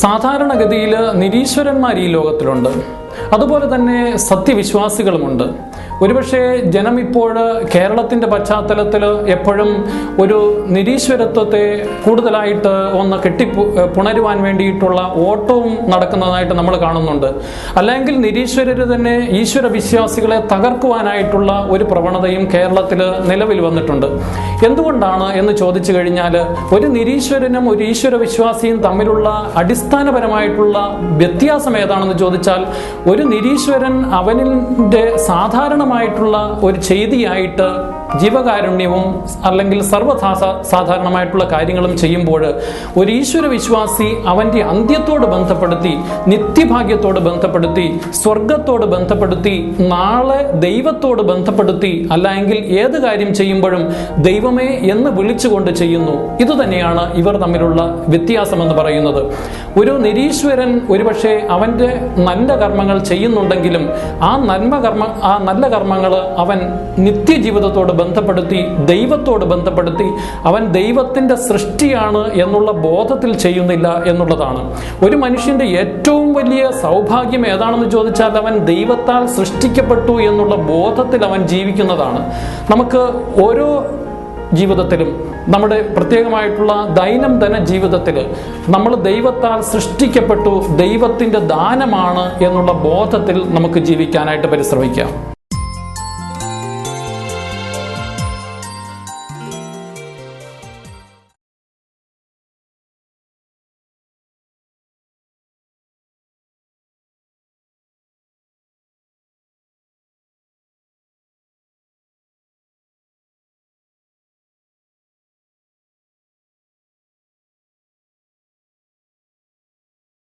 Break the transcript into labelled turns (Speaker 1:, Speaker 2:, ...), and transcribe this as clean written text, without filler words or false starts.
Speaker 1: സാധാരണഗതിയിൽ നിരീശ്വരന്മാർ ഈ ലോകത്തിലുണ്ട്. അതുപോലെ തന്നെ സത്യവിശ്വാസികളുമുണ്ട്. ഒരുപക്ഷെ ജനം ഇപ്പോൾ കേരളത്തിൻ്റെ പശ്ചാത്തലത്തിൽ എപ്പോഴും ഒരു നിരീശ്വരത്വത്തെ കൂടുതലായിട്ട് ഒന്ന് പുണരുവാൻ വേണ്ടിയിട്ടുള്ള ഓട്ടവും നടക്കുന്നതായിട്ട് നമ്മൾ കാണുന്നുണ്ട്. അല്ലെങ്കിൽ നിരീശ്വരർ തന്നെ ഈശ്വര വിശ്വാസികളെ തകർക്കുവാനായിട്ടുള്ള ഒരു പ്രവണതയും കേരളത്തിൽ നിലവിൽ വന്നിട്ടുണ്ട്. എന്തുകൊണ്ടാണ് എന്ന് ചോദിച്ചു കഴിഞ്ഞാൽ, ഒരു നിരീശ്വരനും ഒരു ഈശ്വര വിശ്വാസിയും തമ്മിലുള്ള അടിസ്ഥാനപരമായിട്ടുള്ള വ്യത്യാസം ഏതാണെന്ന് ചോദിച്ചാൽ, ഒരു നിരീശ്വരൻ അവനിൻ്റെ സാധാരണമായിട്ടുള്ള ഒരു ചെയ്തിയായിട്ട് ജീവകാരുണ്യവും അല്ലെങ്കിൽ സാധാരണമായിട്ടുള്ള കാര്യങ്ങളും ചെയ്യുമ്പോൾ, ഒരു ഈശ്വര വിശ്വാസി അവൻ്റെ അന്ത്യത്തോട് ബന്ധപ്പെടുത്തി, നിത്യഭാഗ്യത്തോട് ബന്ധപ്പെടുത്തി, സ്വർഗത്തോട് ബന്ധപ്പെടുത്തി, നാളെ ദൈവത്തോട് ബന്ധപ്പെടുത്തി, അല്ലെങ്കിൽ ഏത് കാര്യം ചെയ്യുമ്പോഴും ദൈവമേ എന്ന് വിളിച്ചുകൊണ്ട് ചെയ്യുന്നു. ഇതുതന്നെയാണ് ഇവർ തമ്മിലുള്ള വ്യത്യാസമെന്ന് പറയുന്നത്. ഒരു നിരീശ്വരൻ ഒരുപക്ഷെ അവൻ്റെ നല്ല കർമ്മങ്ങൾ ചെയ്യുന്നുണ്ടെങ്കിലും ആ നല്ല കർമ്മങ്ങൾ അവൻ നിത്യജീവിതത്തോട് ബന്ധപ്പെടുത്തി, ദൈവത്തോട് ബന്ധപ്പെടുത്തി, അവൻ ദൈവത്തിൻ്റെ സൃഷ്ടിയാണ് എന്നുള്ള ബോധത്തിൽ ചെയ്യുന്നില്ല എന്നുള്ളതാണ്. ഒരു മനുഷ്യൻ്റെ ഏറ്റവും വലിയ സൗഭാഗ്യം ഏതാണെന്ന് ചോദിച്ചാൽ, അവൻ ദൈവത്താൽ സൃഷ്ടിക്കപ്പെട്ടു എന്നുള്ള ബോധത്തിൽ അവൻ ജീവിക്കുന്നതാണ്. നമുക്ക് ഓരോ ജീവിതത്തിലും, നമ്മുടെ പ്രത്യേകമായിട്ടുള്ള ദൈനംദിന ജീവിതത്തിൽ നമ്മൾ ദൈവത്താൽ സൃഷ്ടിക്കപ്പെട്ടു, ദൈവത്തിൻ്റെ ദാനമാണ് എന്നുള്ള ബോധത്തിൽ നമുക്ക് ജീവിക്കാനായിട്ട് പരിശ്രമിക്കാം.